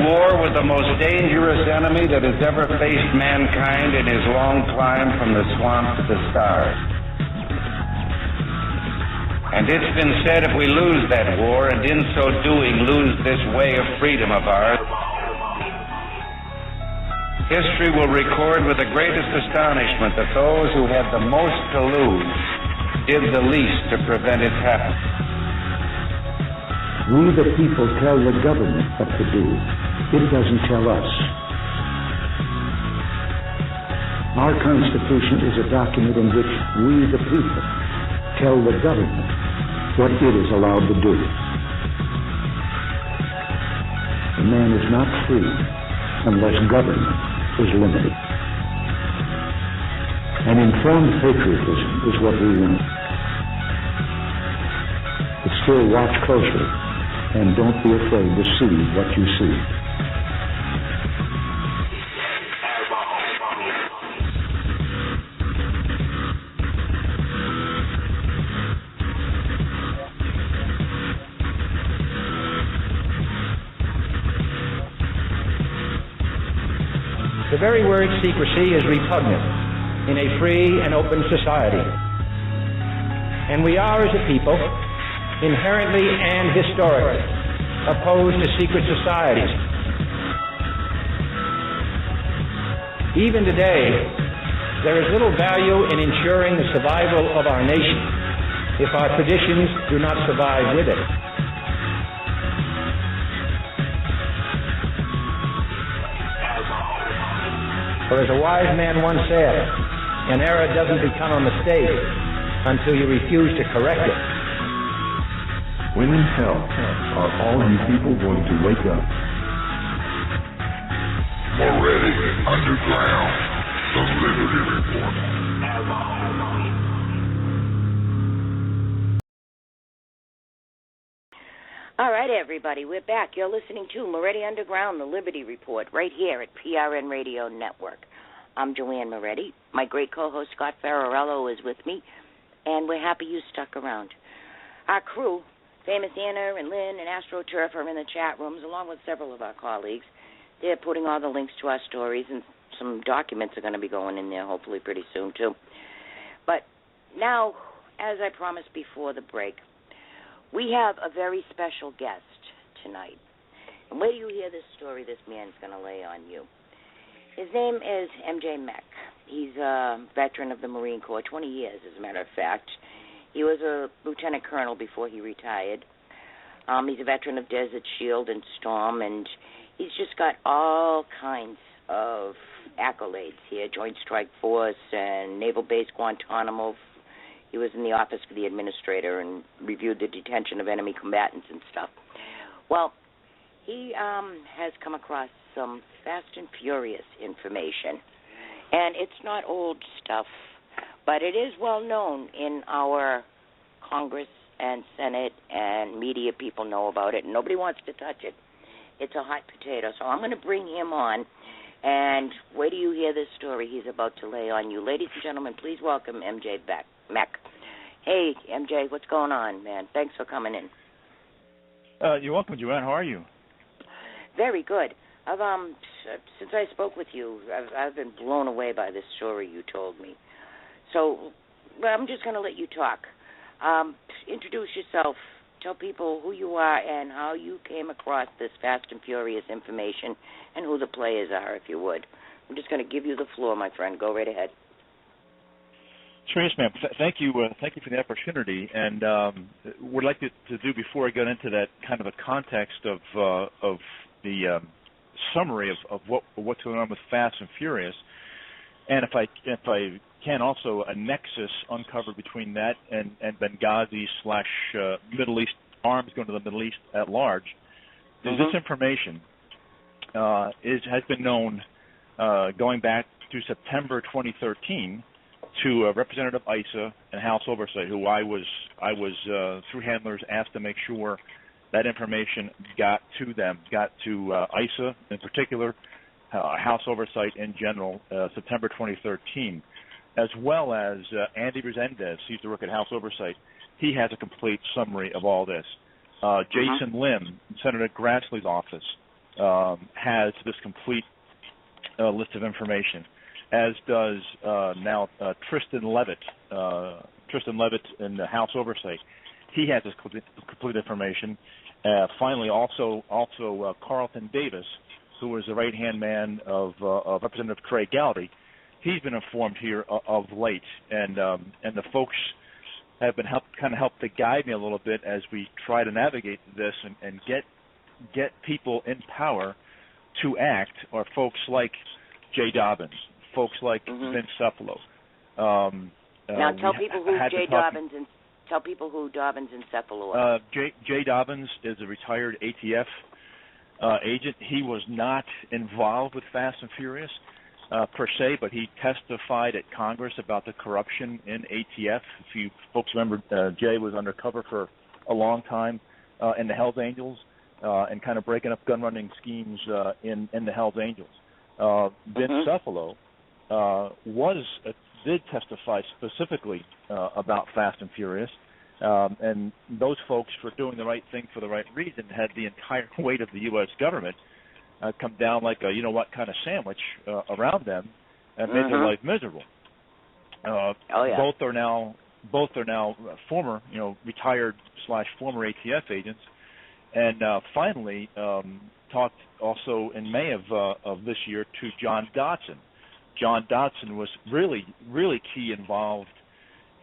war with the most dangerous enemy that has ever faced mankind in his long climb from the swamp to the stars. And it's been said if we lose that war, and in so doing lose this way of freedom of ours, history will record with the greatest astonishment that those who had the most to lose did the least to prevent its happening. We, the people, tell the government what to do. It doesn't tell us. Our Constitution is a document in which we, the people, tell the government what it is allowed to do. The man is not free unless government is limited. An informed patriotism is what we want. But still watch closely. And don't be afraid to see what you see. The very word secrecy is repugnant in a free and open society. And we are, as a people, inherently and historically opposed to secret societies. Even today, there is little value in ensuring the survival of our nation if our traditions do not survive with it. For as a wise man once said, an error doesn't become a mistake until you refuse to correct it. When in hell are all you people going to wake up? Moretti Underground, the Liberty Report. All right, everybody, we're back. You're listening to Moretti Underground, the Liberty Report, right here at PRN Radio Network. I'm Joanne Moretti. My great co-host Scott Ferrarello is with me, and we're happy you stuck around. Our crew, Famous Anna and Lynn and AstroTurf, are in the chat rooms, along with several of our colleagues. They're putting all the links to our stories, and some documents are going to be going in there hopefully pretty soon, too. But now, as I promised before the break, we have a very special guest tonight. And wait till you hear this story this man's going to lay on you. His name is MJ Meck. He's a veteran of the Marine Corps, 20 years, as a matter of fact. He was a lieutenant colonel before he retired. He's a veteran of Desert Shield and Storm, and he's just got all kinds of accolades here, Joint Strike Force and Naval Base Guantanamo. He was in the office for the administrator and reviewed the detention of enemy combatants and stuff. Well, he has come across some fast and furious information, and it's not old stuff, but it is well known in our Congress and Senate, and media people know about it, and nobody wants to touch it. It's a hot potato, so I'm going to bring him on, and wait till you hear this story he's about to lay on you. Ladies and gentlemen, please welcome MJ Meck. Hey, MJ, what's going on, man? Thanks for coming in. You're welcome, Joanne. How are you? Very good. Since I spoke with you, I've been blown away by this story you told me. So I'm just going to let you talk. Introduce yourself. Tell people who you are and how you came across this fast and furious information and who the players are, if you would. I'm just going to give you the floor, my friend. Go right ahead. Sure, yes, ma'am. Thank you for the opportunity. And what I'd like to do before I get into that kind of a context of the summary of what's going on with Fast and Furious, and if I can also a nexus uncovered between that and Benghazi / Middle East arms going to the Middle East at large. Is this information has been known going back to September 2013 to Representative Issa and House Oversight, who I was through handlers asked to make sure that information got to them, got to Issa in particular, House Oversight in general, September 2013, as well as Andy Resendez. He used to work at House Oversight. He has a complete summary of all this. Jason Lim, Senator Grassley's office, has this complete list of information, as does now Tristan Levitt. Tristan Levitt in the House Oversight. He has this complete information. Finally, also Carlton Davis, who was the right-hand man of Representative Craig Gowdy. He's been informed here of late, and the folks have been helped to guide me a little bit as we try to navigate this and get people in power to act, or folks like Jay Dobbins, folks like Vince Cephalo. Now tell people who Jay Dobbins and Cephalo are. Jay Dobbins is a retired ATF agent. He was not involved with Fast and Furious per se, but he testified at Congress about the corruption in ATF. If you folks remember, Jay was undercover for a long time in the Hells Angels and kind of breaking up gun running schemes in the Hells Angels. Vince Cephalo did testify specifically about Fast and Furious, and those folks, for doing the right thing for the right reason, had the entire weight of the U.S. government come down like a you-know-what kind of sandwich around them and made their life miserable. Both are now former, retired / former ATF agents, and finally talked also in May of this year to John Dodson. John Dodson was really, really key involved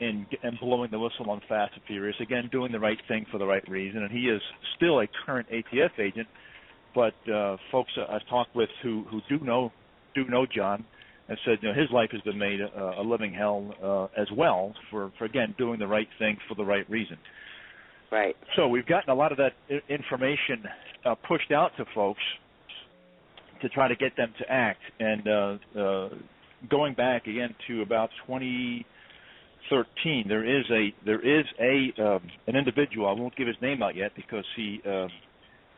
in blowing the whistle on Fast and Furious, again, doing the right thing for the right reason, and he is still a current ATF agent, but folks I've talked with who do know John have said his life has been made a living hell as well for, again, doing the right thing for the right reason. Right. So we've gotten a lot of that information pushed out to folks to try to get them to act. And going back again to about 2013, there is an individual. I won't give his name out yet because he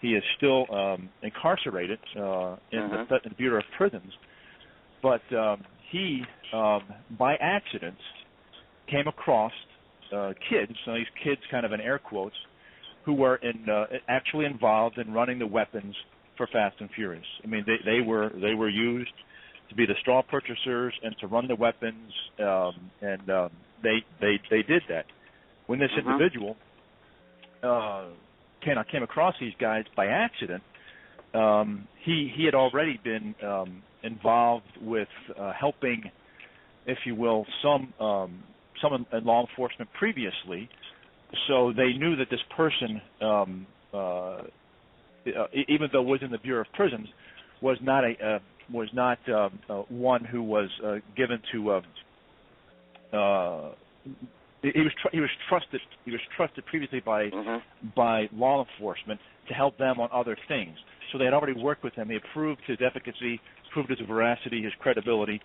is still incarcerated in the Bureau of Prisons. But he, by accident, came across kids. So these kids, kind of in air quotes, who were actually involved in running the weapons for Fast and Furious. I mean, they were used to be the straw purchasers and to run the weapons, and they did that. When this individual came across these guys by accident, he had already been involved with helping, if you will, some in law enforcement previously. So they knew that this person, even though was in the Bureau of Prisons, was not one who was given to. He was trusted. He was trusted previously by law enforcement to help them on other things. So they had already worked with him. They approved his efficacy, proved his veracity, his credibility.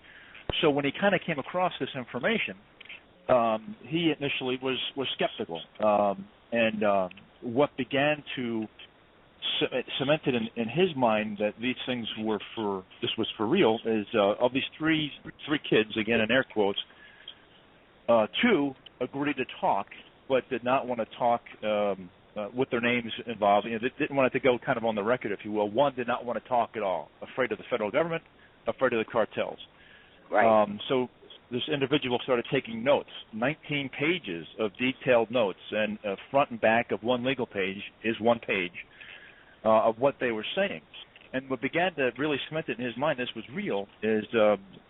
So when he kind of came across this information, he initially was skeptical, and what began to cement it in his mind that these things was for real is of these three kids, again in air quotes, two agreed to talk but did not want to talk with their names involved. They didn't want it to go kind of on the record, if you will. One did not want to talk at all, afraid of the federal government, afraid of the cartels. Right. So this individual started taking notes, 19 pages of detailed notes, and front and back of one legal page is one page of what they were saying. And what began to really cement it in his mind this was real is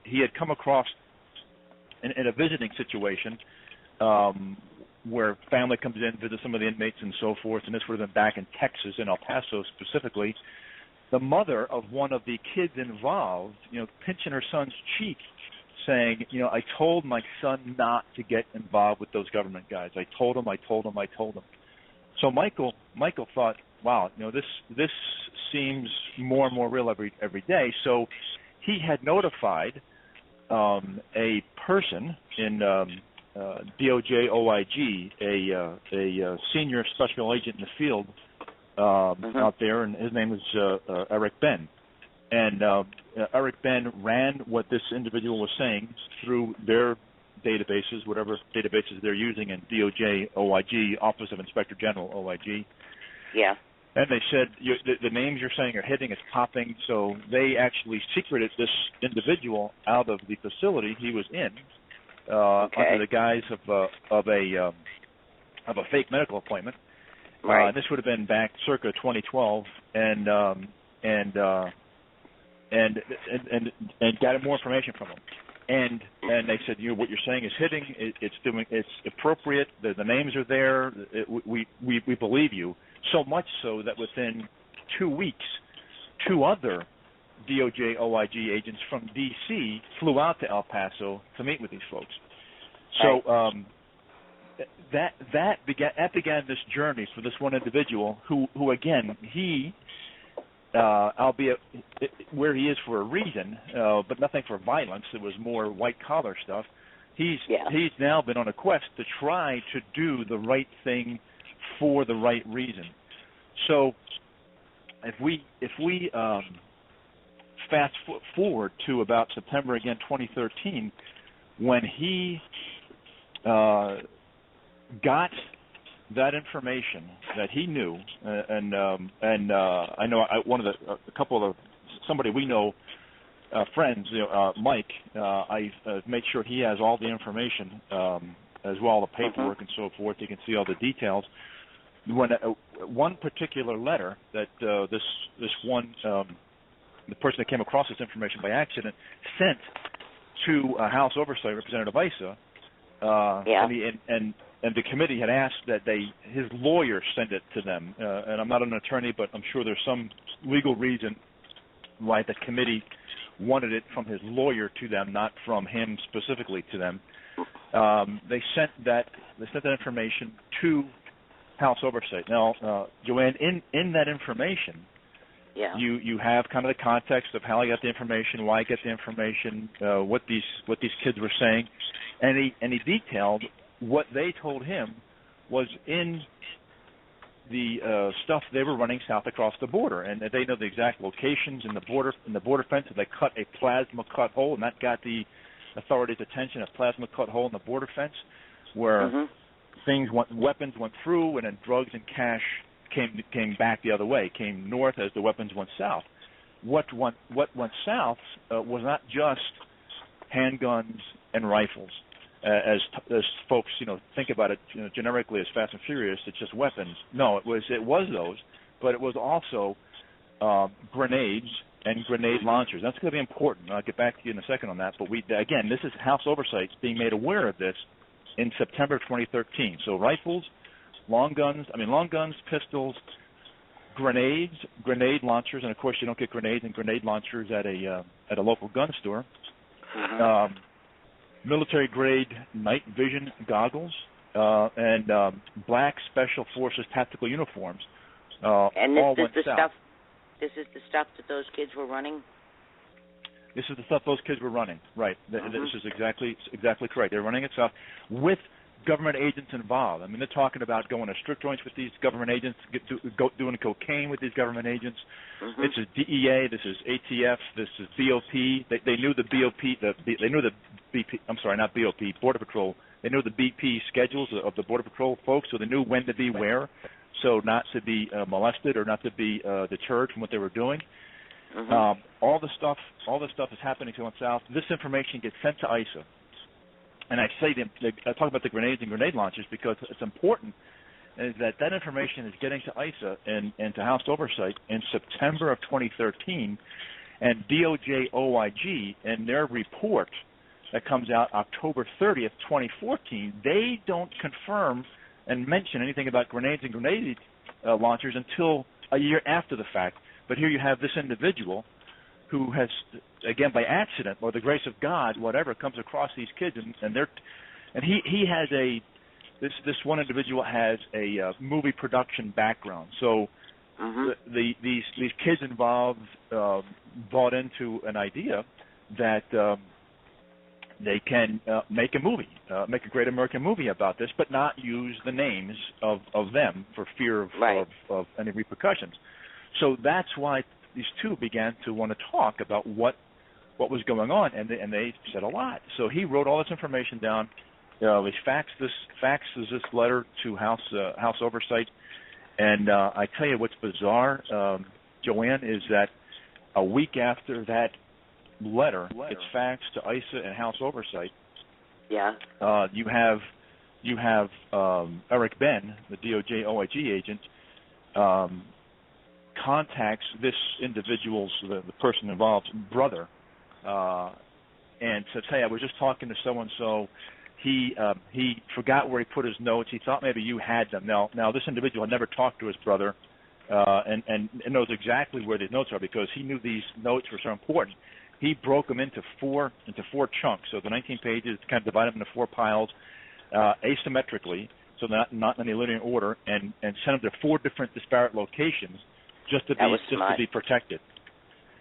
he had come across in a visiting situation where family comes in, visits some of the inmates and so forth, and this would have been back in Texas, in El Paso specifically. The mother of one of the kids involved, pinching her son's cheek, saying, I told my son not to get involved with those government guys. I told him. So Michael thought, wow, this seems more and more real every day. So he had notified a person in DOJ OIG, a senior special agent in the field out there, and his name is Eric Ben. And Eric Ben ran what this individual was saying through their databases, whatever databases they're using in DOJ OIG, Office of Inspector General OIG. Yeah. And they said the names you're saying are hitting, it's popping. So they actually secreted this individual out of the facility he was in under the guise of a fake medical appointment. Right. This would have been back circa 2012, and got more information from him. And they said, what you're saying is hitting. It's appropriate. The names are there. We believe you. So much so that within 2 weeks, 2 other DOJ OIG agents from D.C. flew out to El Paso to meet with these folks. So that began this journey for this one individual who again, he, albeit where he is for a reason, but nothing for violence. It was more white-collar stuff. He's now been on a quest to try to do the right thing for the right reason. So if we fast forward to about September again 2013, when he got that information that he knew, and I know somebody we know, friends, Mike, I made sure he has all the information as well, the paperwork and so forth. You can see all the details. When one particular letter that this one the person that came across this information by accident sent to House Oversight Representative Issa, and the committee had asked that his lawyer send it to them. And I'm not an attorney, but I'm sure there's some legal reason why the committee wanted it from his lawyer to them, not from him specifically to them. They sent that information to House Oversight. Now, Joanne, in that information, you have kind of the context of how I got the information, why I got the information, what these kids were saying, and he detailed what they told him was in the stuff they were running south across the border, and they know the exact locations in the border fence. They cut a plasma cut hole, and that got the authorities' attention. A plasma cut hole in the border fence where weapons went through, and then drugs and cash came back the other way, came north as the weapons went south. What went south was not just handguns and rifles, as folks think about it generically as Fast and Furious. It's just weapons. No, it was those, but it was also grenades and grenade launchers. That's going to be important. I'll get back to you in a second on that. But this is House Oversight being made aware of this in September of 2013. So rifles, long guns, pistols, grenades, grenade launchers, and of course you don't get grenades and grenade launchers at a local gun store. Military grade night vision goggles, and black Special Forces tactical uniforms. And all this went is the south. stuff. This is the stuff that those kids were running. This is the stuff those kids were running. Right. This is exactly correct. They're running it south with government agents involved. I mean, they're talking about going to strip joints with these government agents, doing cocaine with these government agents. This is DEA. This is ATF. This is BOP. They knew the BOP. They knew the BP. I'm sorry, not BOP. Border Patrol. They knew the BP schedules of the Border Patrol folks, so they knew when to be where, so not to be molested or not to be deterred from what they were doing. All the stuff is happening to us south. This information gets sent to ISA. And I talk about the grenades and grenade launchers because it's important is that information is getting to ISA and to House Oversight in September of 2013, and DOJ OIG in their report that comes out October 30th, 2014, they don't confirm and mention anything about grenades and grenade launchers until a year after the fact. But here you have this individual who has, again, by accident or the grace of God, whatever, comes across these kids, and he has this one individual has a movie production background. So these kids involved bought into an idea that they can make a movie, make a great American movie about this, but not use the names of them for fear of any repercussions. So that's why these two began to want to talk about what was going on, and they said a lot. So he wrote all this information down. He faxes this letter to House Oversight, And I tell you what's bizarre, Joanne, is that a week after that letter gets faxed to ISA and House Oversight, you have Eric Ben, the DOJ OIG agent, contacts this individual's, the person involved's brother, and says, "Hey, I was just talking to so and so. He forgot where he put his notes. He thought maybe you had them." Now this individual had never talked to his brother, and knows exactly where these notes are because he knew these notes were so important. He broke them into four chunks. So the 19 pages, kind of divided them into 4 piles, asymmetrically, so not in any linear order, and sent them to 4 different disparate locations just to be protected.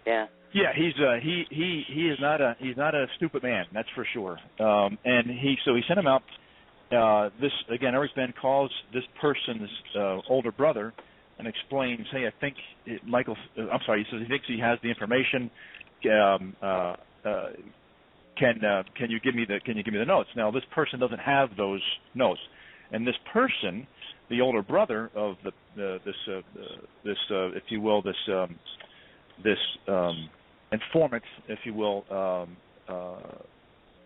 Yeah. Yeah, he is not a stupid man, that's for sure. And he sent him out. This again, Eric Ben calls this person's older brother and explains, "Hey, I think Michael. I'm sorry." He says he thinks he has the information. Can you give me the notes? Now this person doesn't have those notes, and this person, the older brother of this if you will, this informant, if you will,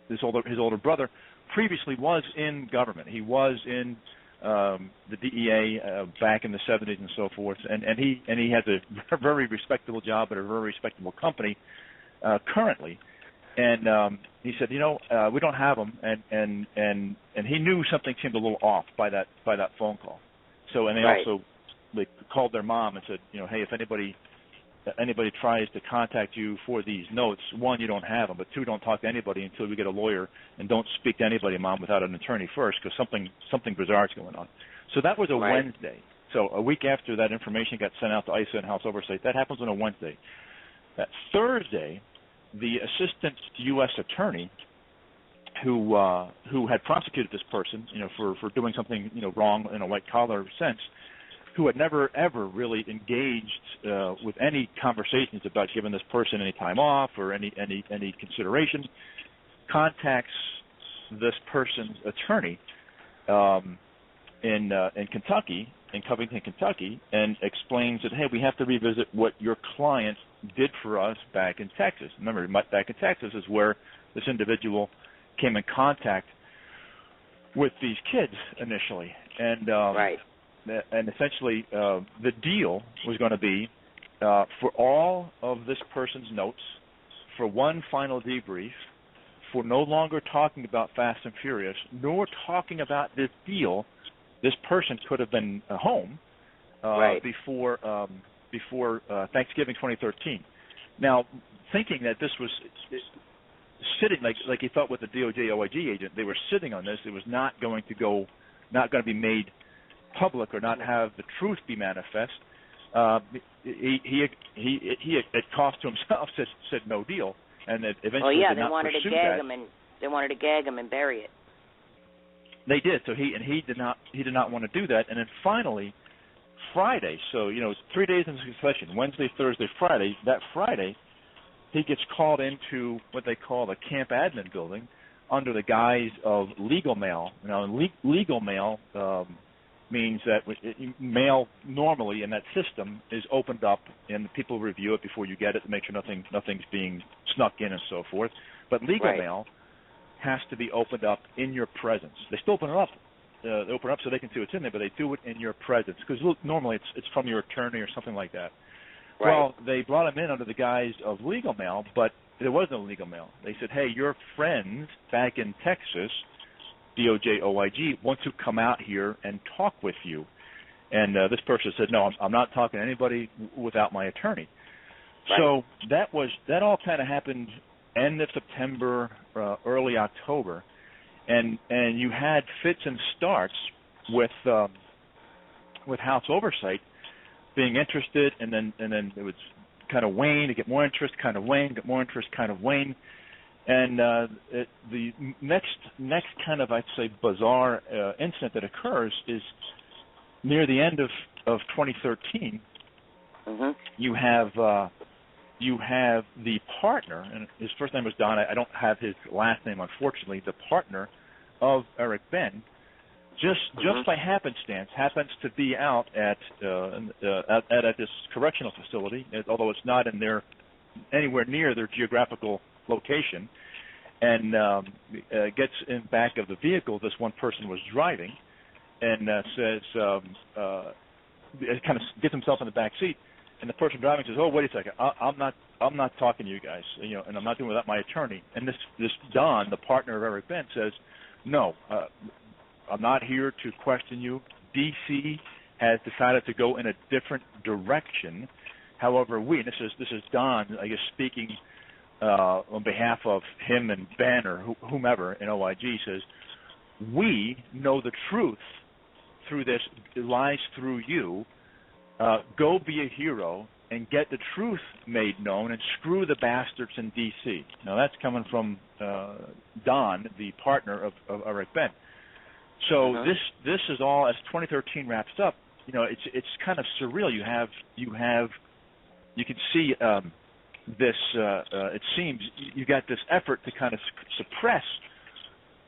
his older brother, previously was in government. He was in the DEA back in the 70s and so forth, and he has a very respectable job at a very respectable company currently. And he said, we don't have them, and he knew something seemed a little off by that phone call. So, and they also called their mom and said, hey, if anybody tries to contact you for these notes, 1, you don't have them, but 2, don't talk to anybody until we get a lawyer, and don't speak to anybody, Mom, without an attorney first, because something bizarre is going on. So that was a Wednesday. So a week after that information got sent out to ISA and House Oversight, that happens on a Wednesday. That Thursday, the assistant U.S. attorney who had prosecuted this person, for doing something wrong in a white collar sense, who had never ever really engaged with any conversations about giving this person any time off or any consideration, contacts this person's attorney in Kentucky, in Covington, Kentucky, and explains that, hey, we have to revisit what your client did for us back in Texas. Remember, back in Texas is where this individual came in contact with these kids initially, and and essentially the deal was going to be for all of this person's notes, for one final debrief, for no longer talking about Fast and Furious, nor talking about this deal. This person could have been home before Thanksgiving 2013. Now, thinking that this was sitting like he thought with the DOJ OIG agent, they were sitting on this. It was not going to be made public or not have the truth be manifest. He at cost to himself said no deal, and that eventually they wanted to gag him, and they wanted to gag him and bury it. They did. So he did not want to do that, and then finally Friday. So 3 days into succession: Wednesday, Thursday, Friday. That Friday, he gets called into what they call the camp admin building under the guise of legal mail. Now, legal mail means that mail normally in that system is opened up and people review it before you get it to make sure nothing's being snuck in and so forth. But legal mail has to be opened up in your presence. They still open it up. They open it up so they can see what's in there, but they do it in your presence because normally it's from your attorney or something like that. Right. Well, they brought him in under the guise of legal mail, but there was no legal mail. They said, hey, your friends back in Texas, DOJ OIG, want to come out here and talk with you. And this person said, no, I'm not talking to anybody without my attorney. Right. So that all kind of happened end of September, early October, and you had fits and starts with House Oversight being interested, and then it would kind of wane to get more interest, kind of wane, get more interest, kind of wane. And the next kind of, I'd say, bizarre incident that occurs is near the end of 2013. Mm-hmm. You have the partner, and his first name was Don. I don't have his last name, unfortunately. The partner of Eric Ben just by happenstance, happens to be out at this correctional facility, although it's not anywhere near their geographical location, and gets in back of the vehicle this one person was driving, and says, kind of gets himself in the back seat, and the person driving says, "Oh, wait a second, I'm not talking to you guys, and I'm not doing it without my attorney." And this Don, the partner of Eric Bent, says, "No, I'm not here to question you. D.C. has decided to go in a different direction. However, and this is Don, I guess, speaking on behalf of him and Ben or whomever in OIG, says, we know the truth through this. It lies through you. Go be a hero and get the truth made known and screw the bastards in D.C." Now, that's coming from Don, the partner of Eric Bent. So this is all, as 2013 wraps up, it's kind of surreal. You can see this. It seems you got this effort to kind of suppress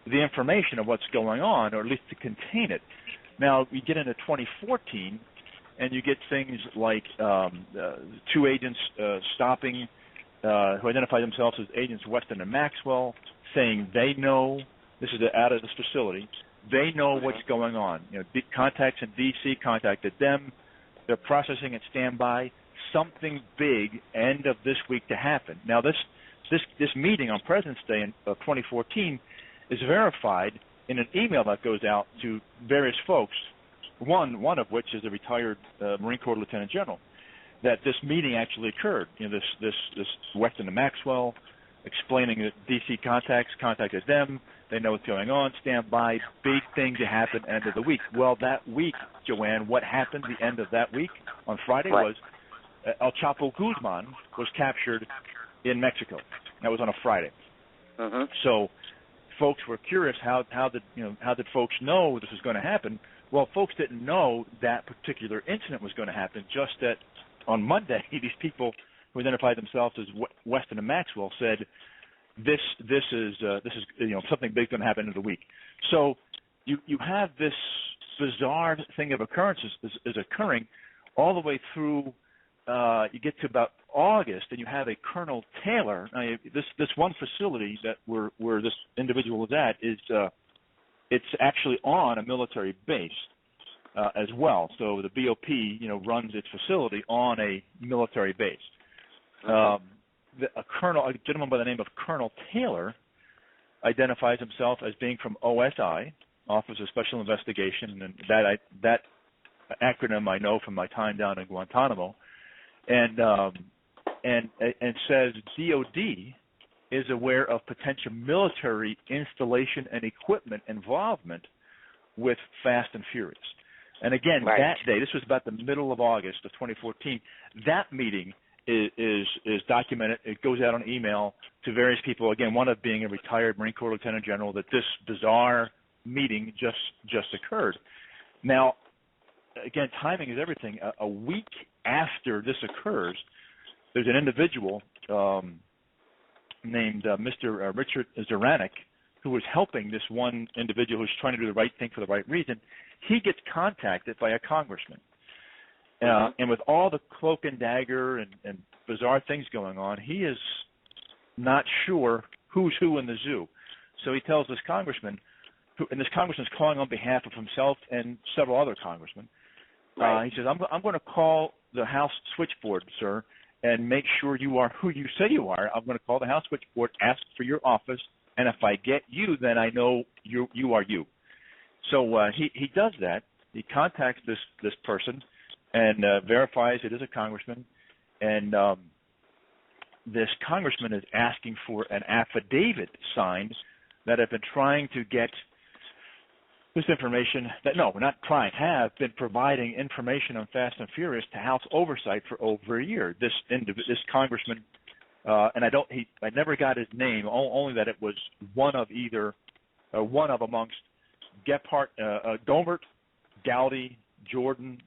the information of what's going on, or at least to contain it. Now we get into 2014, and you get things like two agents stopping, who identify themselves as Agents Weston and Maxwell, saying they know. This is out of this facility. They know what's going on. Contacts in D.C. contacted them. They're processing at standby. Something big end of this week to happen. Now, this meeting on President's Day of 2014 is verified in an email that goes out to various folks. One of which is a retired Marine Corps Lieutenant General. That this meeting actually occurred. This Weston and Maxwell explaining that D.C. contacted them. They know what's going on. Stand by. Big thing to happen end of the week. Well, that week, Joanne, what happened the end of that week on Friday was El Chapo Guzman was captured in Mexico. That was on a Friday. So folks were curious how did folks know this was going to happen? Well, folks didn't know that particular incident was going to happen. Just that on Monday, these people who identified themselves as Weston and Maxwell said, This is something big going to happen in the week. So you have this bizarre thing of occurrences is occurring all the way through. You get to about August, and you have a Colonel Taylor. This one facility that where this individual is at is it's actually on a military base as well. So the BOP runs its facility on a military base. A gentleman by the name of Colonel Taylor identifies himself as being from OSI, Office of Special Investigation, and that acronym I know from my time down in Guantanamo, and says DOD is aware of potential military installation and equipment involvement with Fast and Furious. And again, that day, this was about the middle of August of 2014, that meeting is documented. It goes out on email to various people. Again, one of being a retired Marine Corps Lieutenant General, that this bizarre meeting just occurred. Now, again, timing is everything. A week after this occurs, there's an individual named Mr. Richard Zaranek who was helping this one individual who's trying to do the right thing for the right reason. He gets contacted by a congressman. And with all the cloak and dagger and bizarre things going on, he is not sure who's who in the zoo. So he tells this congressman, and this congressman's calling on behalf of himself and several other congressmen. He says, I'm going to call the House switchboard, sir, and make sure you are who you say you are. I'm going to call the House switchboard, ask for your office, and if I get you, then I know you are you. So he does that. He contacts this person and verifies it is a congressman. And this congressman is asking for an affidavit signed that have been trying to get this information have been providing information on Fast and Furious to House oversight for over a year. This congressman, and I never got his name, only that it was one of amongst Gephardt, Gohmert, Gowdy, Jordan,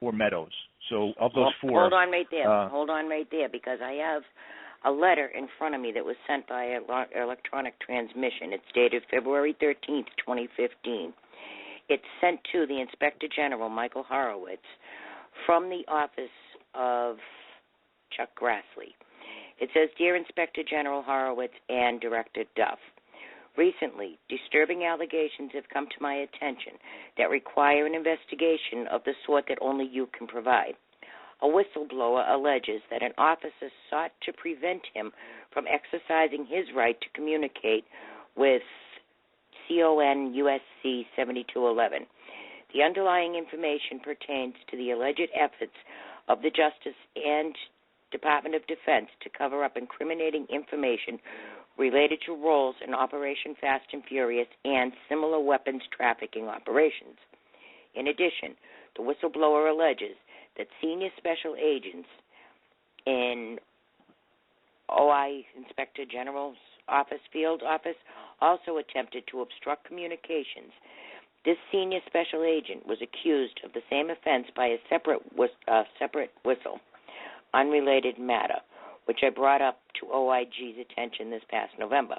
or Meadows. So of those four. Hold on right there, because I have a letter in front of me that was sent by electronic transmission. It's dated February 13th, 2015. It's sent to the Inspector General, Michael Horowitz, from the office of Chuck Grassley. It says, Dear Inspector General Horowitz and Director Duff, recently, disturbing allegations have come to my attention that require an investigation of the sort that only you can provide. A whistleblower alleges that an officer sought to prevent him from exercising his right to communicate with CON USC 7211. The underlying information pertains to the alleged efforts of the Justice and Department of Defense to cover up incriminating information related to roles in Operation Fast and Furious and similar weapons trafficking operations. In addition, the whistleblower alleges that senior special agents in OI Inspector General's field office also attempted to obstruct communications. This senior special agent was accused of the same offense by a separate whistle, unrelated matter, which I brought up to OIG's attention this past November.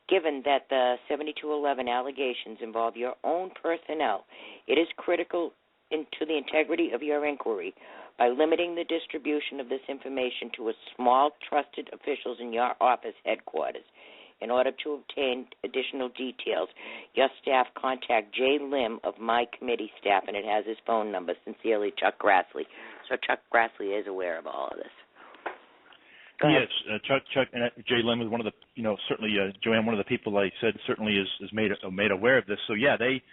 Given that the 7211 allegations involve your own personnel, it is critical to the integrity of your inquiry by limiting the distribution of this information to a small trusted officials in your office headquarters. In order to obtain additional details, your staff contact Jay Lim of my committee staff, and it has his phone number. Sincerely, Chuck Grassley. So Chuck Grassley is aware of all of this. Yes, Chuck and Jay Lim is one of the, certainly Joanne, one of the people I said certainly is made aware of this. So yeah, they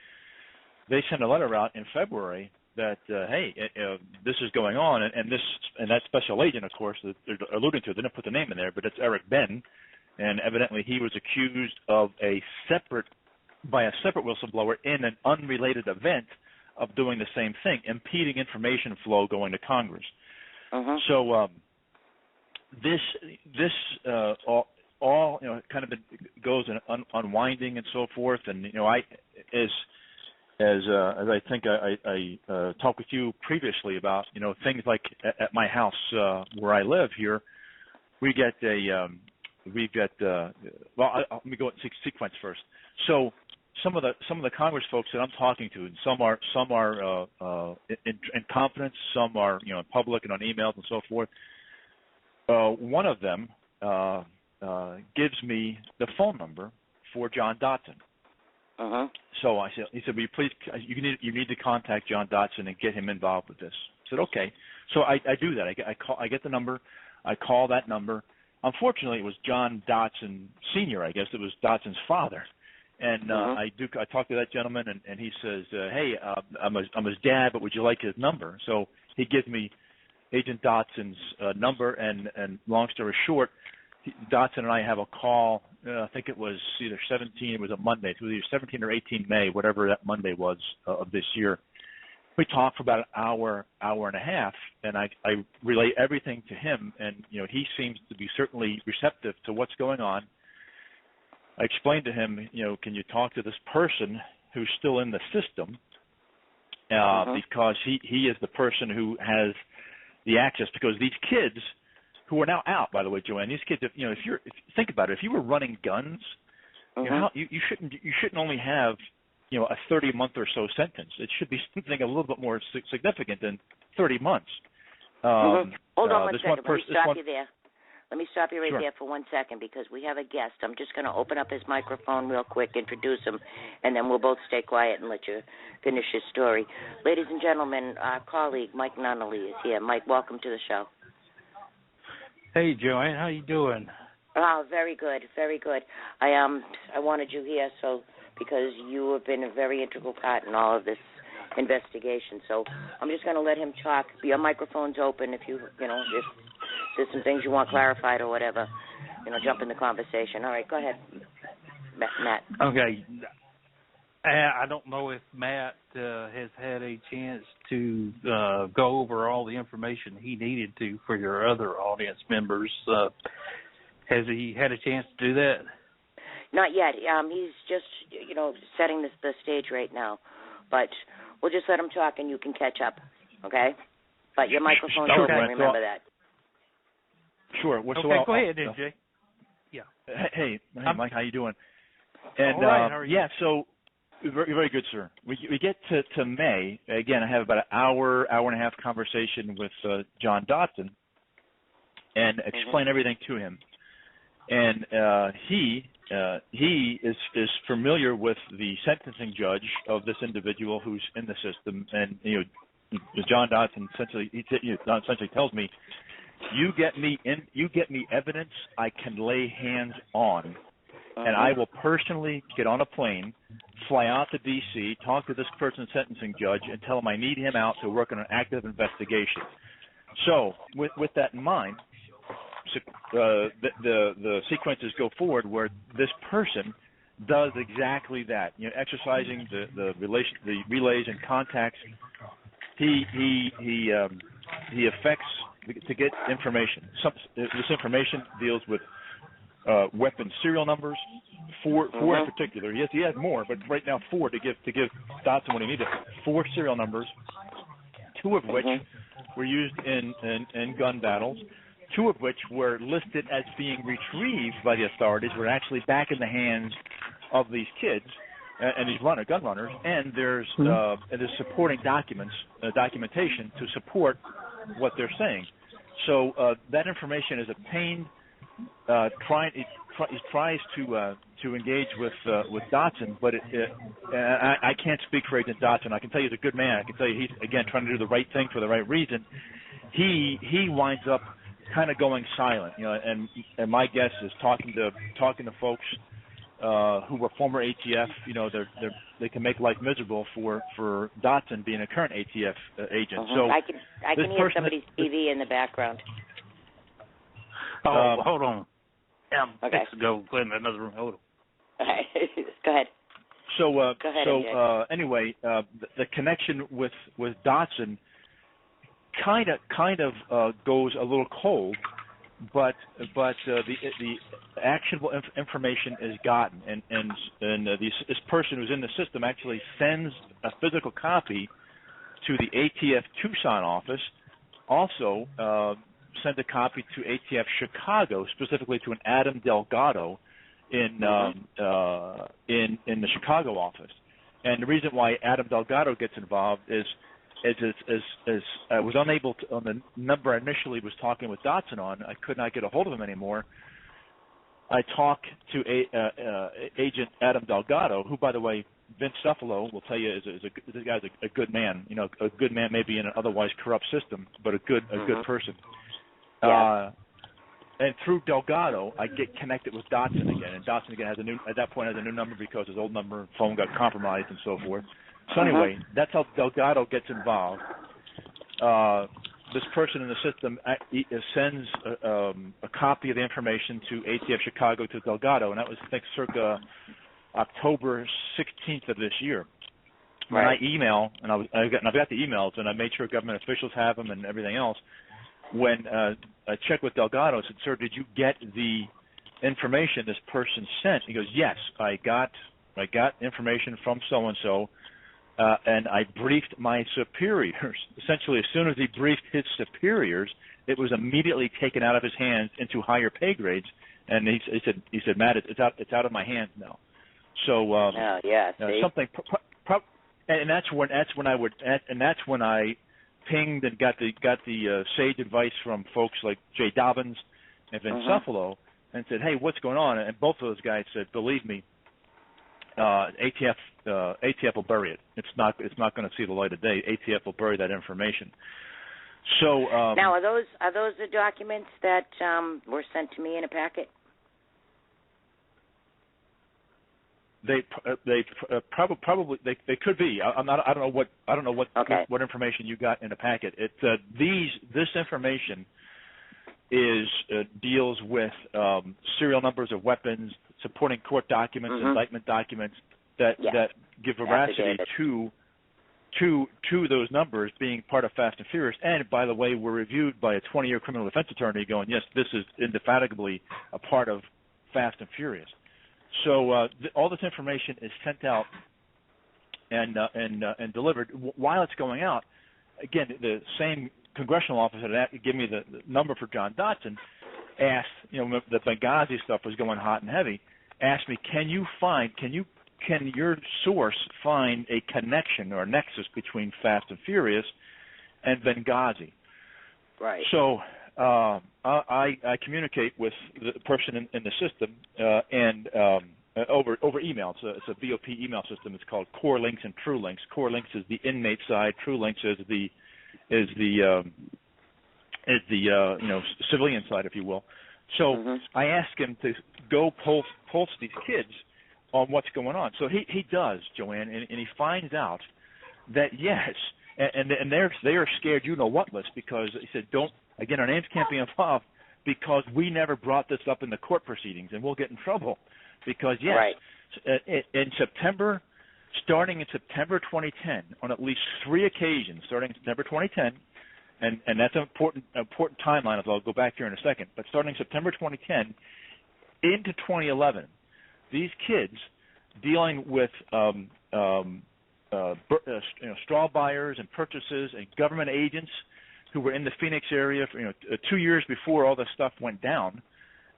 sent a letter out in February that hey, this is going on, and that special agent, of course, that they're alluding to, they didn't put the name in there, but it's Eric Ben, and evidently he was accused of by a separate whistleblower in an unrelated event of doing the same thing, impeding information flow going to Congress. Uh-huh. So this all kind of goes in unwinding and so forth, and as I think I talked with you previously about things like at my house where I live here, let me go in sequence first. So some of the Congress folks that I'm talking to, and some are in confidence, some are in public and on emails and so forth. One of them gives me the phone number for John Dotson. Uh-huh. So he said, will you please, you need to contact John Dotson and get him involved with this. I said, okay. So I do that. I get the number. I call that number. Unfortunately, it was John Dotson Sr., I guess. It was Dotson's father. And I talked to that gentleman, and he says, hey, I'm his dad, but would you like his number? So he gives me Agent Dotson's number, and long story short, Dotson and I have a call. I think it was either 17. It was a Monday. It was either 17 or 18 May, whatever that Monday was of this year. We talked for about an hour and a half, and I relay everything to him, and he seems to be certainly receptive to what's going on. I explained to him, can you talk to this person who's still in the system, because he is the person who has the access, because these kids who are now out, by the way, Joanne, these kids, think about it, if you were running guns, you shouldn't only have a 30-month or so sentence. It should be something a little bit more significant than 30 months. Hold on one second. Let me stop you right there for 1 second, because we have a guest. I'm just going to open up his microphone real quick, introduce him, and then we'll both stay quiet and let you finish your story. Ladies and gentlemen, our colleague Mike Nunnally is here. Mike, welcome to the show. Hey, Joanne, how you doing? Oh, very good, very good. I wanted you here because you have been a very integral part in all of this investigation. So I'm just going to let him talk. Your microphone's open if if there's some things you want clarified or whatever, jump in the conversation. All right, go ahead, Matt. Okay. I don't know if Matt has had a chance to go over all the information he needed to for your other audience members. Has he had a chance to do that? Not yet. He's just, setting the stage right now. But we'll just let him talk and you can catch up, okay? But your microphone's open, remember that. Sure. Go ahead, NJ. Yeah. Hey, Mike, how you doing? And all right, how are you? yeah, so Very, very good, sir. We get to May. Again, I have about an hour and a half conversation with John Dotson and explain everything to him. And he is familiar with the sentencing judge of this individual who's in the system. And, John Dotson essentially tells me, you get me evidence I can lay hands on. And I will personally get on a plane, fly out to D.C., talk to this person's sentencing judge, and tell him I need him out to work on an active investigation. So, with that in mind, the sequences go forward where this person does exactly that. Exercising the relays and contacts. He affects to get information. This information deals with weapon serial numbers, four in particular. Yes, he had more, but right now 4 to give Dotson what he needed. 4 serial numbers, 2 of which were used in gun battles, 2 of which were listed as being retrieved by the authorities, were actually back in the hands of these kids and these gun runners. And there's supporting documentation to support what they're saying. So that information is obtained. He tries to engage with Dotson, but I can't speak for Agent Dotson. I can tell you he's a good man. I can tell you he's, again, trying to do the right thing for the right reason. He winds up kind of going silent, and my guess is talking to folks who were former ATF. They can make life miserable for Dotson being a current ATF agent. So I can hear somebody's TV in the background. Oh, hold on. Okay. Let's go in another room. Hold on. Okay. Go ahead. So, Go ahead, anyway, the connection with Dotson kind of goes a little cold, but the actionable information is gotten, and this person who's in the system actually sends a physical copy to the ATF Tucson office. Also, sent a copy to ATF Chicago, specifically to an Adam Delgado in the Chicago office. And the reason why Adam Delgado gets involved is I was unable to, on the number I initially was talking with Dotson on, I could not get a hold of him anymore. I talked to Agent Adam Delgado, who, by the way, Vince Cephalo will tell you this guy's a good man. A good man maybe in an otherwise corrupt system, but a good person. Yeah. And through Delgado, I get connected with Dotson again, and Dotson again has at that point has a new number because his old phone got compromised and so forth. So anyway, that's how Delgado gets involved. This person in the system sends a copy of the information to ATF Chicago to Delgado, and that was, I think, circa October 16th of this year. When I email, and I've got the emails, and I made sure government officials have them and everything else. When I checked with Delgado, I said, "Sir, did you get the information this person sent?" He goes, "Yes, I got information from so and so, and I briefed my superiors. Essentially, as soon as he briefed his superiors, it was immediately taken out of his hands into higher pay grades." And he said, "Matt, it's out of my hands now." So something, and that's when I pinged and got the sage advice from folks like Jay Dobbins and Vince Cephalo and said, "Hey, what's going on?" And both of those guys said, "Believe me, ATF will bury it. It's not going to see the light of day. ATF will bury that information." So now, are those the documents that were sent to me in a packet? They probably could be. I don't know what information you got in the packet. This information deals with serial numbers of weapons, supporting court documents, indictment documents that give veracity to those numbers being part of Fast and Furious. And by the way, were reviewed by a 20-year criminal defense attorney, going, "Yes, this is indefatigably a part of Fast and Furious." So all this information is sent out and delivered. While it's going out, again, the same congressional officer that gave me the number for John Dotson asked, the Benghazi stuff was going hot and heavy, asked me, can you can your source find a connection or a nexus between Fast and Furious and Benghazi? Right. So I communicate with the person in the system and over email. It's a VOP email system. It's called Core Links and True Links. Core Links is the inmate side. True Links is the civilian side, if you will. So I ask him to go pulse these kids on what's going on. So he does, Joanne, and he finds out that yes, and they are scared you know what list, because he said our names can't be involved because we never brought this up in the court proceedings and we'll get in trouble because yes, in September, starting in September 2010, on at least 3 occasions, starting in September 2010. And that's an important timeline, as I'll go back here in a second. But starting September 2010 into 2011, these kids dealing with straw buyers and purchases and government agents who were in the Phoenix area for 2 years before all this stuff went down,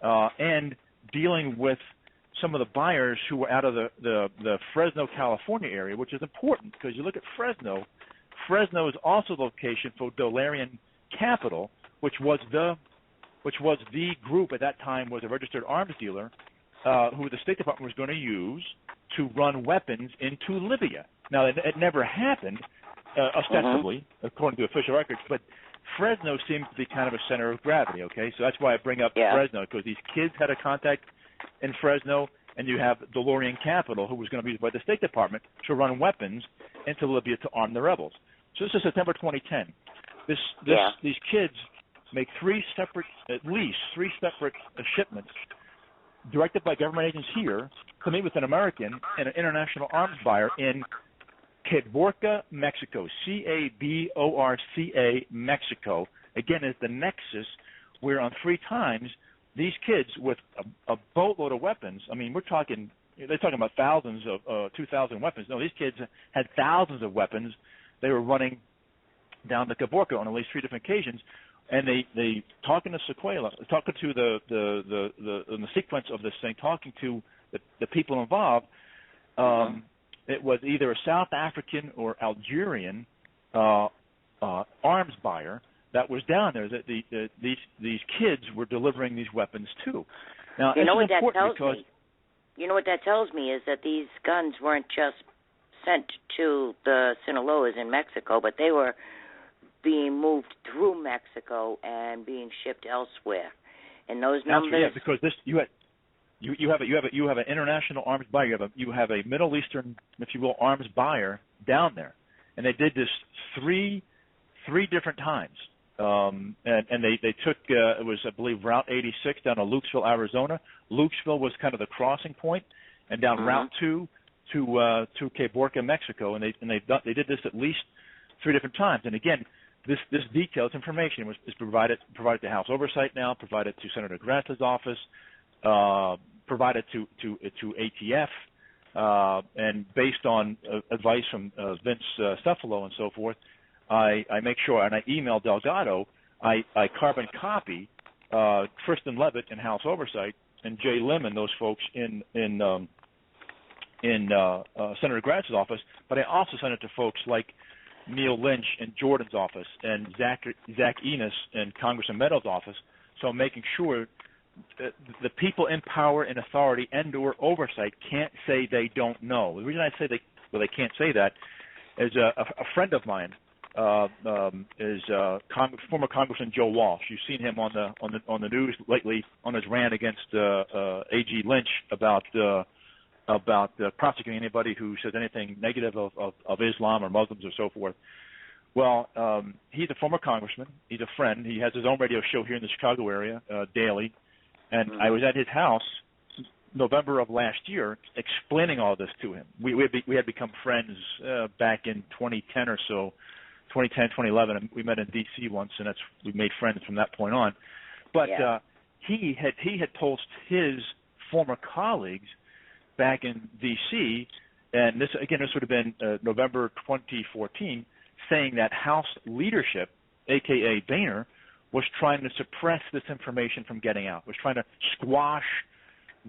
and dealing with some of the buyers who were out of the Fresno, California area, which is important because you look at Fresno. Fresno is also the location for Dolarian Capital, which was the group at that time, was a registered arms dealer who the State Department was going to use to run weapons into Libya. Now, it never happened, ostensibly, according to official records, but Fresno seems to be kind of a center of gravity, okay? So that's why I bring up Fresno, because these kids had a contact in Fresno, and you have Dolarian Capital, who was going to be used by the State Department to run weapons into Libya to arm the rebels. So this is September 2010. These kids make at least three separate shipments directed by government agents here to meet with an American and an international arms buyer in Caborca, Mexico, Caborca, Mexico. Again, is the nexus where on 3 times these kids with a boatload of weapons, I mean, they're talking about thousands of 2,000 weapons. No, these kids had thousands of weapons. They were running down to Caborca on at least 3 different occasions, and they talking to Sequela, talking to in the sequence of this thing, talking to the people involved. It was either a South African or Algerian arms buyer that was down there that these kids were delivering these weapons to. Now, you know what that tells me? You know what that tells me is that these guns weren't just sent to the Sinaloas in Mexico, but they were being moved through Mexico and being shipped elsewhere. And those numbers, because you have an international arms buyer. You have a Middle Eastern, if you will, arms buyer down there, and they did this three different times. And they took it was, I believe, Route 86 down to Lukesville, Arizona. Lukesville was kind of the crossing point, and down Route 2 to Caborca, Mexico, and they did this at least 3 different times. And again, this detailed information is provided to House Oversight now, provided to Senator Grass's office, provided to ATF, and based on advice from Vince Cephalo and so forth, I make sure, and I email Delgado, I carbon copy Tristan Levitt in House Oversight and Jay Lemon, those folks in Senator Grass's office, but I also send it to folks like Neil Lynch in Jordan's office and Zach Enos in Congressman Meadows' office. So I'm making sure that the people in power and authority and or oversight can't say they don't know. The reason I say they can't say that is a friend of mine is former Congressman Joe Walsh. You've seen him on the news lately on his rant against A.G. Lynch about prosecuting anybody who says anything negative of Islam or Muslims or so forth. Well, he's a former congressman. He's a friend. He has his own radio show here in the Chicago area daily. And I was at his house November of last year explaining all this to him. We had become friends back in 2010 or so, 2010, 2011. And we met in D.C. once, and we made friends from that point on. But he had told his former colleagues back in D.C., and this would have been November 2014, saying that House leadership, a.k.a. Boehner, was trying to suppress this information from getting out, was trying to squash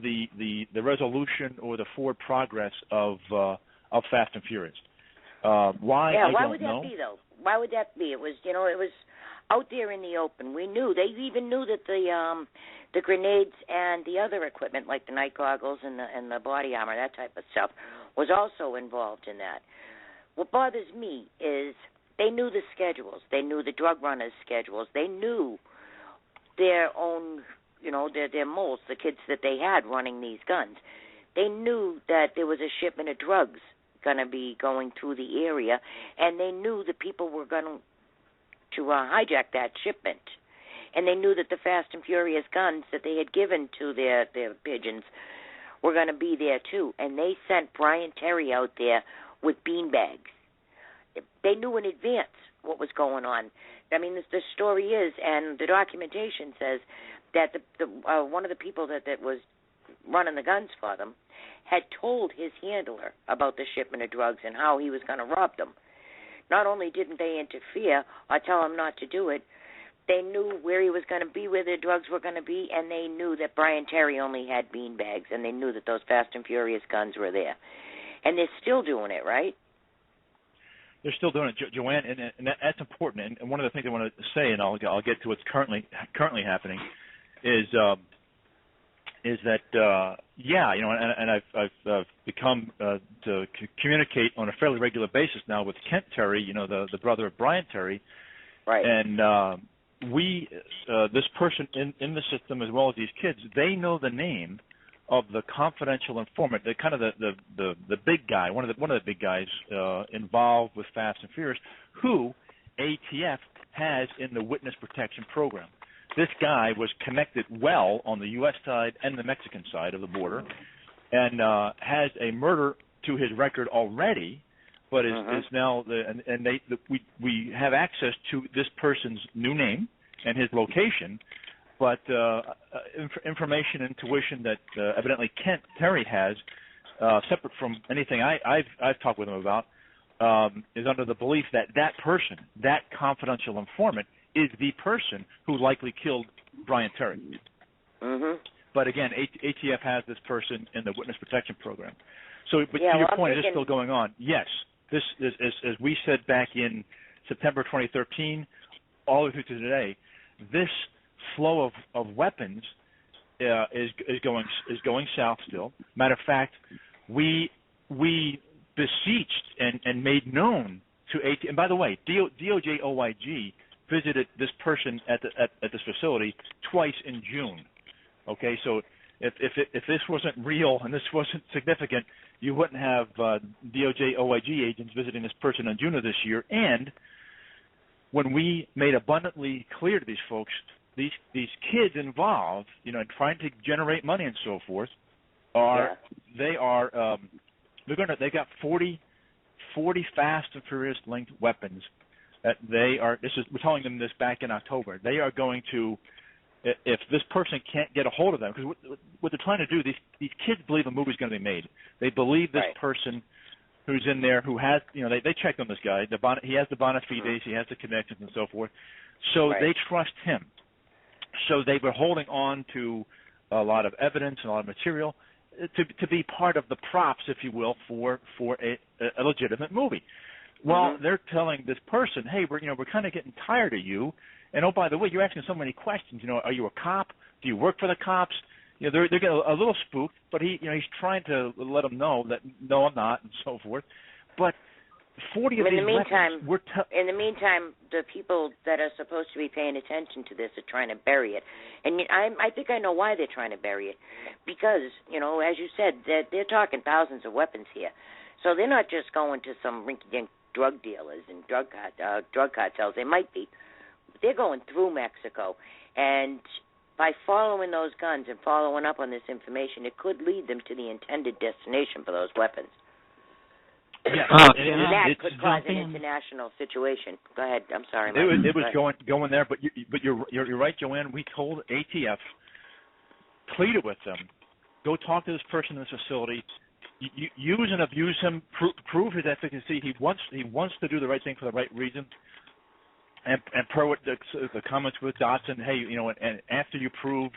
the resolution or the forward progress of Fast and Furious. Why? Yeah, I why don't would know. that be though? Why would that be? It was, it was out there in the open. We knew. They even knew that the grenades and the other equipment, like the night goggles and the body armor, that type of stuff, was also involved in that. What bothers me is they knew the schedules. They knew the drug runners' schedules. They knew their own, their moles, the kids that they had running these guns. They knew that there was a shipment of drugs going to be going through the area, and they knew the people were going to hijack that shipment. And they knew that the Fast and Furious guns that they had given to their pigeons were going to be there too. And they sent Brian Terry out there with beanbags. They knew in advance what was going on. I mean, the story is, and the documentation says, that one of the people that was running the guns for them had told his handler about the shipment of drugs and how he was going to rob them. Not only didn't they interfere or tell him not to do it, they knew where he was going to be, where the drugs were going to be, and they knew that Brian Terry only had beanbags, and they knew that those Fast and Furious guns were there. And they're still doing it, right? They're still doing it, Joanne, and that's important. And one of the things I want to say, and I'll get to what's currently happening, is that and I've become to communicate on a fairly regular basis now with Kent Terry, the brother of Brian Terry, right? And this person in the system, as well as these kids, they know the name of the confidential informant, the kind of the big guy, one of the big guys involved with Fast and Furious, who ATF has in the witness protection program. This guy was connected well on the U.S. side and the Mexican side of the border, and has a murder to his record already, but is now we have access to this person's new name and his location, but information and intuition that evidently Kent Terry has, separate from anything I've talked with him about, is under the belief that person, that confidential informant, is the person who likely killed Brian Terry. Mm-hmm. But again, ATF has this person in the witness protection program. So, but to your point, is this still going on? Yes. This is, as we said back in September 2013, all the way through to today, this flow of weapons is going south still. Matter of fact, we beseeched and made known to ATF. And by the way, DOJ OIG visited this person at this facility twice in June. Okay, so if this wasn't real and this wasn't significant, you wouldn't have DOJ OIG agents visiting this person in June of this year. And when we made abundantly clear to these folks, these kids involved, in trying to generate money and so forth, they got 40 Fast and Furious linked weapons. That we're telling them this back in October. They are going to, if this person can't get a hold of them, because what they're trying to do, these kids believe a movie's going to be made. They believe this person who's in there, who has, they checked on this guy. He has the bona fides, he has the connections and so forth. So they trust him. So they were holding on to a lot of evidence and a lot of material to be part of the props, if you will, for a legitimate movie. Well, they're telling this person, hey, we're kind of getting tired of you, and oh, by the way, you're asking so many questions. Are you a cop? Do you work for the cops? They're getting a little spooked, but he's trying to let them know that no, I'm not, and so forth. But 40 of these weapons. In the meantime, the people that are supposed to be paying attention to this are trying to bury it, and I think I know why they're trying to bury it, because as you said, they're talking thousands of weapons here, so they're not just going to some rinky-dink drug dealers and drug cartels. They might be, but they're going through Mexico, and by following those guns and following up on this information, it could lead them to the intended destination for those weapons. Yeah, that could cause an international situation. Go ahead. I'm sorry, Mike. It was going there, but you're right, Joanne. We told ATF, pleaded with them, go talk to this person in this facility. Use and abuse him, prove his efficacy. He wants to do the right thing for the right reason. And per what the comments with Dotson, hey, and after you prove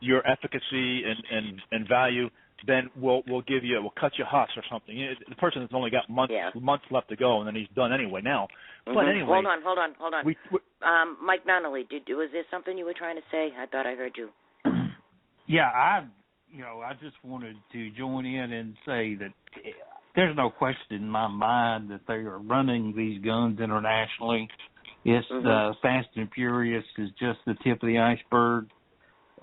your efficacy and value, then we'll cut you huss or something. The person has only got months left to go, and then he's done anyway now. But anyway, hold on. Mike Nunley, was there something you were trying to say? I thought I heard you. Yeah, I just wanted to join in and say that there's no question in my mind that they are running these guns internationally. It's Fast and Furious is just the tip of the iceberg.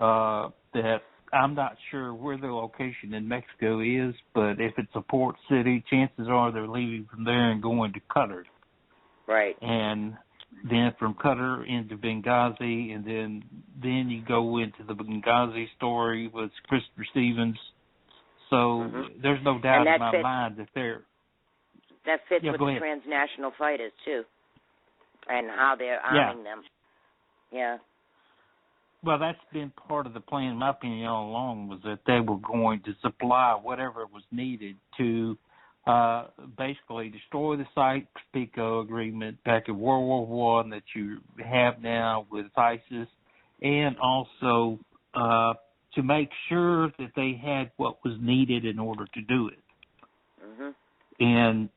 That I'm not sure where the location in Mexico is, but if it's a port city, chances are they're leaving from there and going to Qatar. Right. And then from Qatar into Benghazi, and then you go into the Benghazi story with Christopher Stevens. So there's no doubt in my mind that they're... That fits with the transnational fighters, too, and how they're arming them. Yeah. Well, that's been part of the plan, in my opinion, all along, was that they were going to supply whatever was needed to basically destroy the Sykes-Picot Agreement back in World War I that you have now with ISIS, and also to make sure that they had what was needed in order to do it. And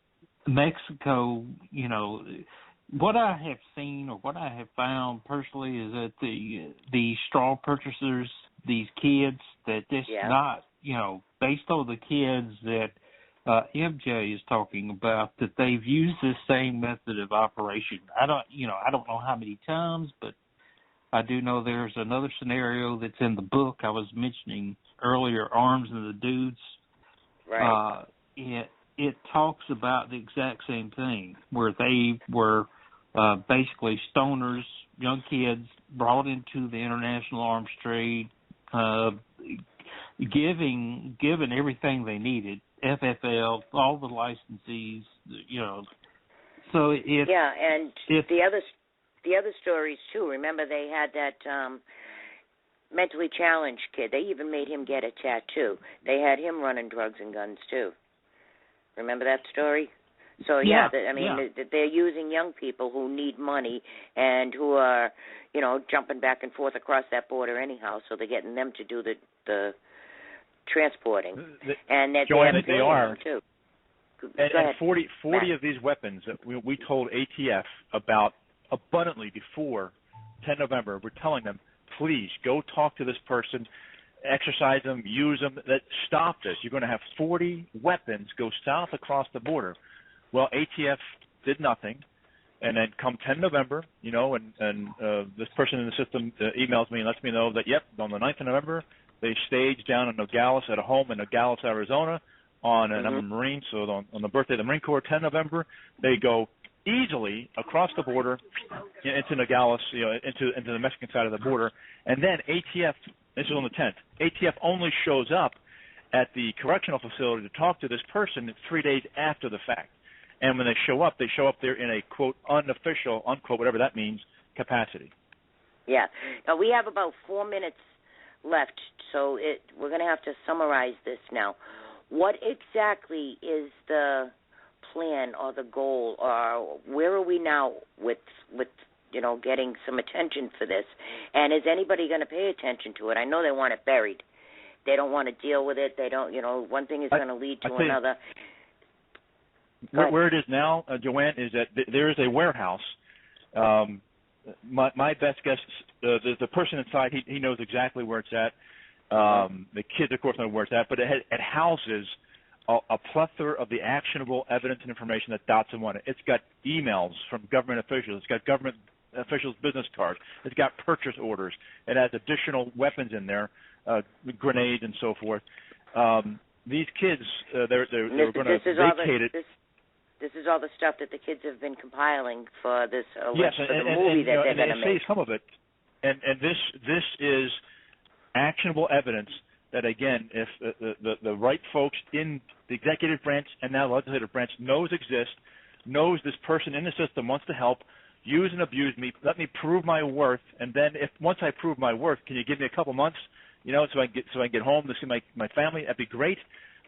Mexico, what I have seen or what I have found personally is that the straw purchasers, these kids, that this not, based on the kids that MJ is talking about, that they've used this same method of operation. I don't know how many times, but I do know there's another scenario that's in the book I was mentioning earlier, Arms and the Dudes. Right. It talks about the exact same thing, where they were basically stoners, young kids, brought into the international arms trade, given everything they needed, FFL, all the licensees, So it's... Yeah, and the other stories, too. Remember, they had that mentally challenged kid. They even made him get a tattoo. They had him running drugs and guns, too. Remember that story? So, they're using young people who need money and who are, jumping back and forth across that border anyhow, so they're getting them to do the transporting. And that they are. Too. And 40 of these weapons that we told ATF about abundantly before 10 November. We're telling them, please go talk to this person, exercise them, use them. Stop this. You're going to have 40 weapons go south across the border. Well, ATF did nothing, and then come 10 November, and this person in the system emails me and lets me know that, on the 9th of November, they staged down in Nogales at a home in Nogales, Arizona, and I'm a Marine, so on the birthday of the Marine Corps, 10 November, they go easily across the border into Nogales, into the Mexican side of the border, and then ATF, this is on the 10th, ATF only shows up at the correctional facility to talk to this person 3 days after the fact. And when they show up there in a, quote, unofficial, unquote, whatever that means, capacity. Yeah. Now, we have about 4 minutes left, so we're going to have to summarize this now. What exactly is the plan or the goal, or where are we now with getting some attention for this? And is anybody going to pay attention to it? I know they want it buried. They don't want to deal with it. They don't, one thing is going to lead to another. Where it is now, Joanne, is that there is a warehouse. My best guess, the person inside, he knows exactly where it's at. The kids, of course, know where it's at, but it houses a plethora of the actionable evidence and information that Dotson wanted. It's got emails from government officials. It's got government officials' business cards. It's got purchase orders. It has additional weapons in there, grenades and so forth. These kids, they're going to vacate it. This is all the stuff that the kids have been compiling for this for the and movie that they're going to make. Say some of it, and this is actionable evidence that, again, if the right folks in the executive branch and now the legislative branch knows knows this person in the system wants to help, use and abuse me, let me prove my worth, and then once I prove my worth, can you give me a couple months, so I can get home to see my family? That'd be great.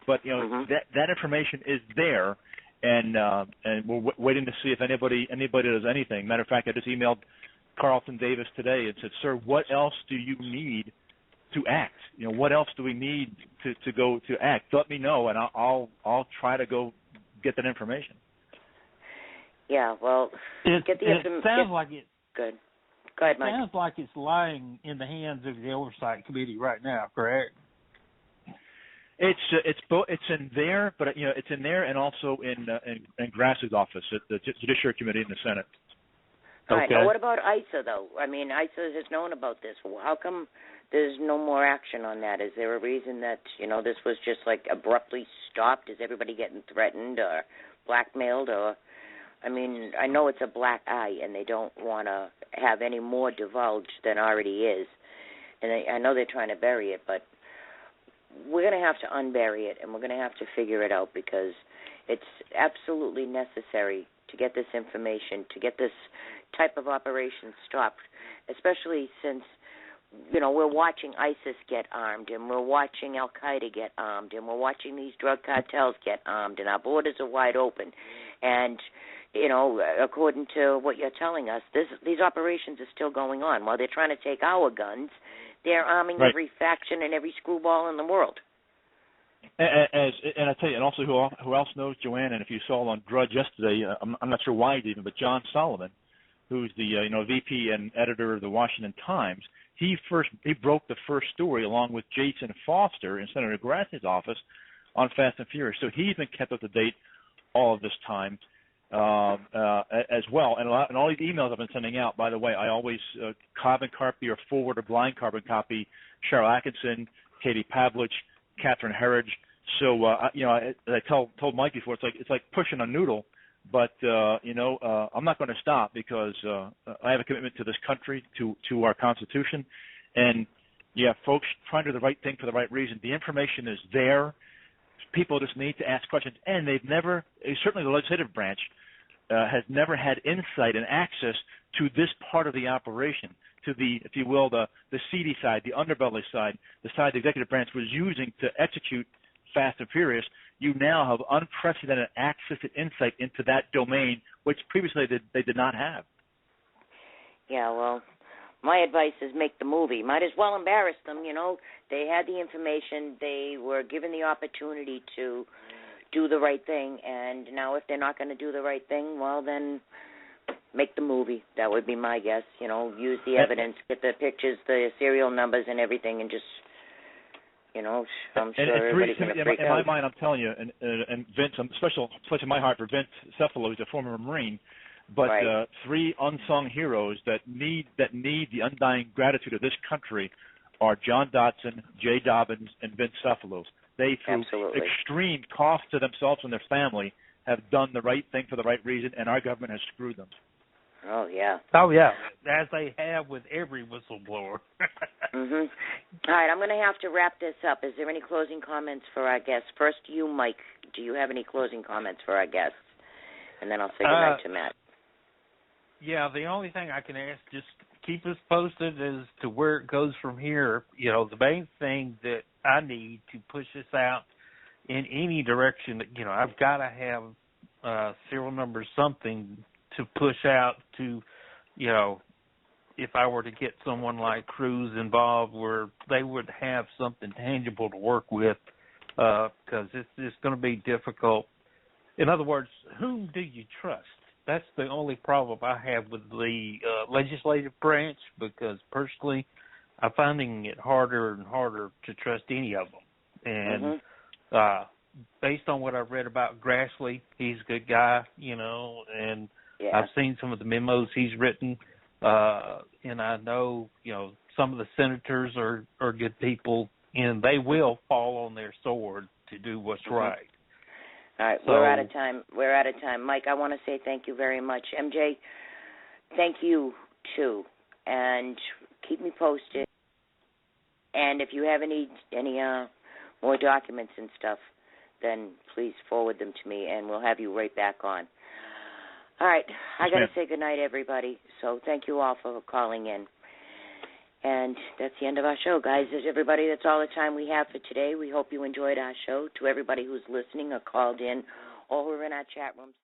But that information is there. And we're waiting to see if anybody does anything. Matter of fact, I just emailed Carlton Davis today and said, "Sir, what else do you need to act. What else do we need to go to act? Let me know, and I'll try to go get that information. Yeah, well, get the information. It sounds like it. Good. Go ahead, Mike. It sounds like it's lying in the hands of the Oversight Committee right now, correct? It's both. It's in there, but it's in there and also in Grass's office at the Judiciary Committee in the Senate. All right. Okay. Now, what about ISA though? I mean, ISA has known about this. How come there's no more action on that? Is there a reason that this was just like abruptly stopped? Is everybody getting threatened or blackmailed? Or, I mean, I know it's a black eye, and they don't want to have any more divulged than already is, and I know they're trying to bury it, but we're going to have to unbury it, and we're going to have to figure it out because it's absolutely necessary to get this information, to get this type of operation stopped, especially since, we're watching ISIS get armed, and we're watching Al-Qaeda get armed, and we're watching these drug cartels get armed, and our borders are wide open. And, according to what you're telling us, these operations are still going on. While they're trying to take our guns, they're arming right. every faction and every screwball in the world. And I tell you, and also who else knows, Joanne? And if you saw on Drudge yesterday, I'm not sure why he did even, but John Solomon, who's the VP and editor of the Washington Times, he broke the first story along with Jason Foster in Senator Grass's office on Fast and Furious. So he's been kept up to date all of this time as well. And all these emails I've been sending out, by the way, I always carbon copy or forward or blind carbon copy Cheryl Atkinson, Katie Pavlich, Catherine Herridge. So as I told Mike before, it's like pushing a noodle, but I'm not going to stop because I have a commitment to this country, to our Constitution, and folks trying to do the right thing for the right reason. The information is there. People just need to ask questions, and they've never, certainly the legislative branch, has never had insight and access to this part of the operation, to the, if you will, the seedy side, the underbelly side, the side the executive branch was using to execute Fast and Furious. You now have unprecedented access and insight into that domain, which previously they did not have. Yeah, well, my advice is make the movie. Might as well embarrass them, They had the information. They were given the opportunity to do the right thing, and now if they're not going to do the right thing, well, then make the movie. That would be my guess. Use the evidence, get the pictures, the serial numbers, and everything, and just, I'm sure everybody's going to freak out. In my mind, I'm telling you, and Vince, I'm special in my heart for Vince Cephalo, who's a former Marine, but right. Three unsung heroes that need the undying gratitude of this country are John Dotson, Jay Dobbins, and Vince Cephalo. They, through Absolutely. extreme cost to themselves and their family, have done the right thing for the right reason, and our government has screwed them. Oh, yeah. Oh, yeah, as they have with every whistleblower. Mhm. All right, I'm going to have to wrap this up. Is there any closing comments for our guests? First, you, Mike. Do you have any closing comments for our guests? And then I'll say goodnight to Matt. Yeah, the only thing I can ask, just keep us posted as to where it goes from here. The main thing that I need to push this out in any direction, I've got to have serial numbers, something to push out to, if I were to get someone like Cruz involved where they would have something tangible to work with, because it's going to be difficult. In other words, whom do you trust? That's the only problem I have with the legislative branch, because personally I'm finding it harder and harder to trust any of them. And based on what I've read about Grassley, he's a good guy, and I've seen some of the memos he's written, and I know, some of the senators are good people, and they will fall on their sword to do what's right. All right, so, we're out of time. Mike, I want to say thank you very much. MJ, thank you, too. And keep me posted. And if you have any more documents and stuff, then please forward them to me, and we'll have you right back on. All right, I got to say goodnight, everybody. So thank you all for calling in. And that's the end of our show, guys. Everybody, that's all the time we have for today. We hope you enjoyed our show. To everybody who's listening or called in or who are in our chat rooms.